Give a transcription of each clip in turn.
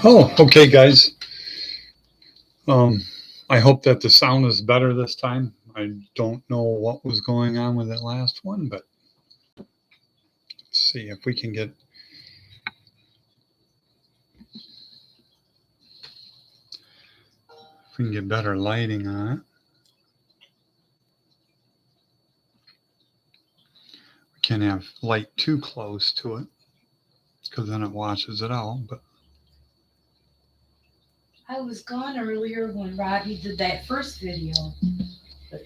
Oh, okay, guys. Um, I hope that the sound is better this time. I don't know what was going on with that last one, but let's see if we can get better lighting on it. We can't have light too close to it because then it washes it out. But I was gone earlier when Rodney did that first video. But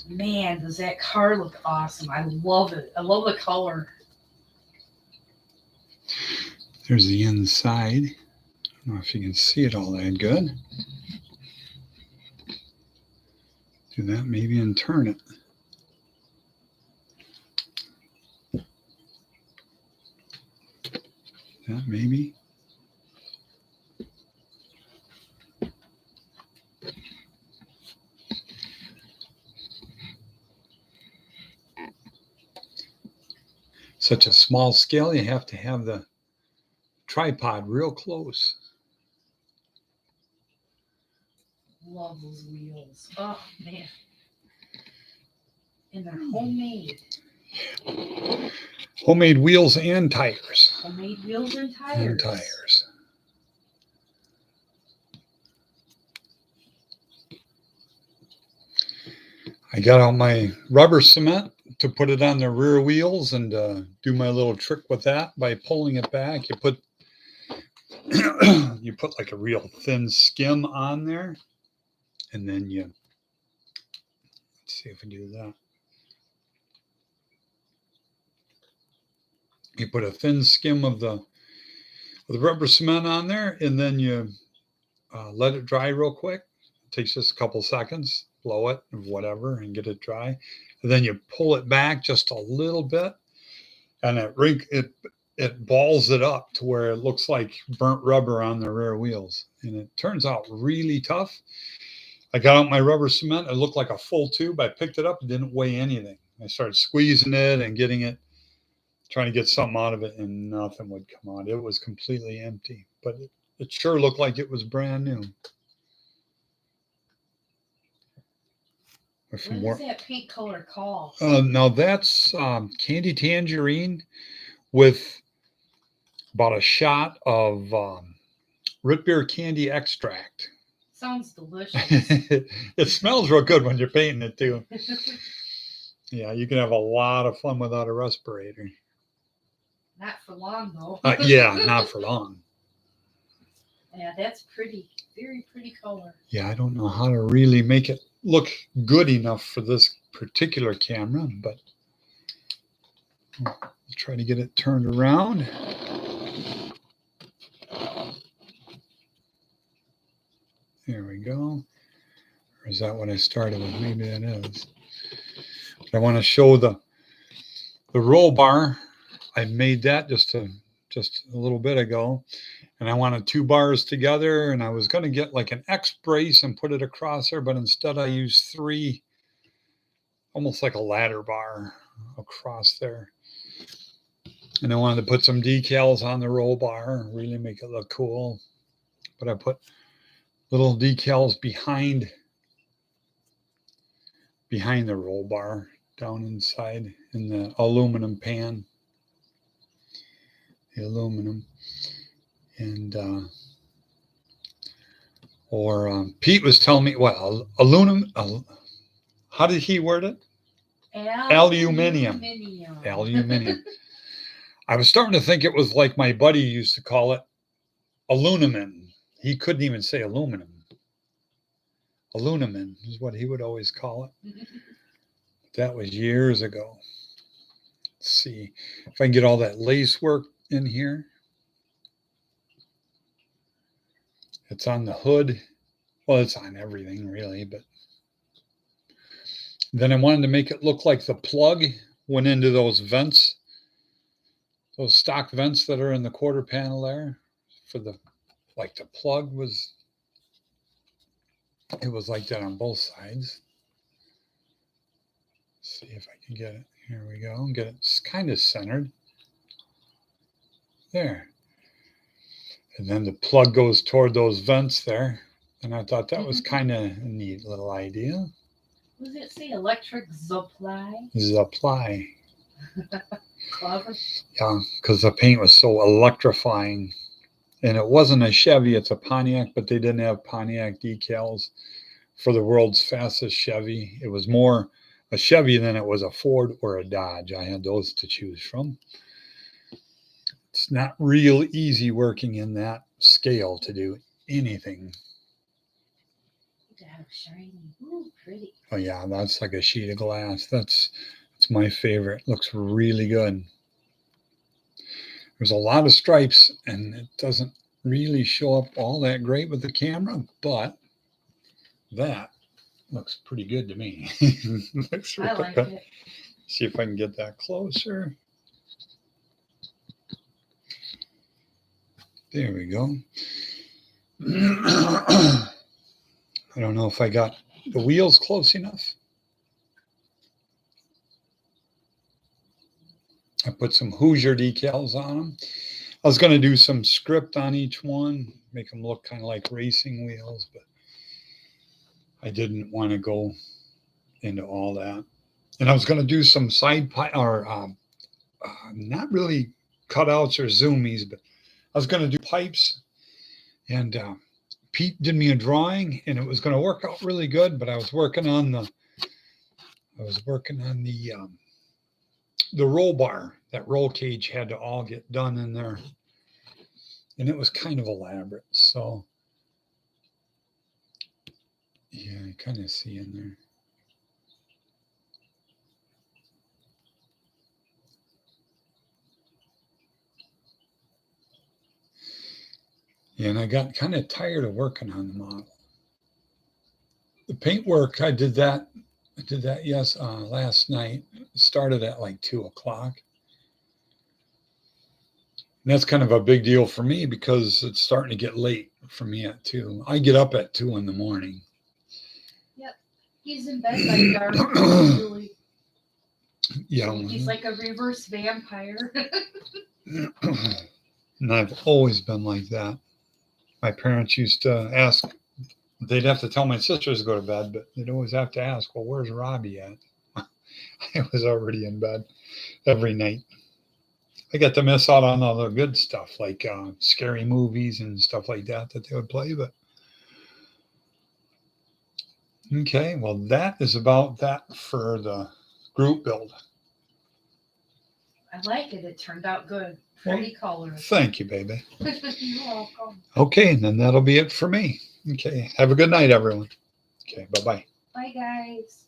man, does that car look awesome. I love it. I love the color. there's the inside. I don't know if you can see it all that good. Do that maybe and turn it. That maybe. Such a small scale, you have to have the tripod real close. Love those wheels. Oh man. And they're homemade. Homemade wheels and tires. Homemade wheels and tires. And tires. I got out my rubber cement to put it on the rear wheels and do my little trick with that by pulling it back. You put you put like a real thin skim on there, and then let's see if I do that. You put a thin skim of the rubber cement on there, and then you let it dry real quick. It takes just a couple seconds. Blow it or whatever and get it dry. And then you pull it back just a little bit, and it balls it up to where it looks like burnt rubber on the rear wheels, and it turns out really tough. I got out my rubber cement. It looked like a full tube. I picked it up. It didn't weigh anything. I started squeezing it and trying to get something out of it, and nothing would come out. It was completely empty, but it sure looked like it was brand new. What is that pink color called? Now that's candy tangerine with about a shot of root beer candy extract. Sounds delicious. It smells real good when you're painting it too. Yeah, you can have a lot of fun without a respirator. Not for long though. Yeah, not for long. Yeah, that's pretty. Very pretty color. Yeah, I don't know how to really make it look good enough for this particular camera, but I'll try to get it turned around. There we go. Or is that what I started with? Maybe that is. But I want to show the roll bar. I made that just a little bit ago, and I wanted two bars together, and I was going to get like an X brace and put it across there, but instead I used three, almost like a ladder bar across there. And I wanted to put some decals on the roll bar and really make it look cool. But I put little decals behind the roll bar down inside in the aluminum pan. The aluminum. And Pete was telling me, well, aluminum, how did he word it? Aluminium. Aluminium. I was starting to think it was like my buddy used to call it aluminum. He couldn't even say aluminum. Aluminum is what he would always call it. That was years ago. Let's see if I can get all that lace work in here. It's on the hood. Well, it's on everything really, but then I wanted to make it look like the plug went into those vents, those stock vents that are in the quarter panel there for the plug was, it was like that on both sides. Let's see if I can get it. Here we go. Get it kind of centered. There. And then the plug goes toward those vents there. And I thought that was kind of a neat little idea. What does it say? Electric supply? Supply. Clever. Yeah, because the paint was so electrifying. And it wasn't a Chevy, it's a Pontiac, but they didn't have Pontiac decals for the world's fastest Chevy. It was more a Chevy than it was a Ford or a Dodge. I had those to choose from. It's not real easy working in that scale to do anything. Damn shiny. Ooh, pretty. Oh yeah, that's like a sheet of glass. That's my favorite. Looks really good. There's a lot of stripes, and it doesn't really show up all that great with the camera, but that looks pretty good to me. Looks I really like good. it. See if I can get that closer. There we go. I don't know if I got the wheels close enough. I put some Hoosier decals on them. I was going to do some script on each one, make them look kind of like racing wheels, but I didn't want to go into all that. And I was going to do some side not really cutouts or zoomies, but I was going to do pipes. And Pete did me a drawing, and it was going to work out really good. But I was working on the roll bar. That roll cage had to all get done in there, and it was kind of elaborate. So yeah, I kind of see in there. Yeah, and I got kind of tired of working on the model. The paintwork, I did that last night. Started at like 2:00. And that's kind of a big deal for me because it's starting to get late for me at 2. I get up at 2 in the morning. Yep. He's in bed by dark usually. Yeah. He's like a reverse vampire. And I've always been like that. My parents used to ask, they'd have to tell my sisters to go to bed, but they'd always have to ask, well, where's Robbie at? I was already in bed every night. I got to miss out on all the good stuff, like scary movies and stuff like that they would play. But okay, well, that is about that for the group build. I like it. It turned out good. Pretty colors. Thank you, baby. You're welcome. Okay, and then that'll be it for me. Okay, have a good night, everyone. Okay, bye-bye. Bye, guys.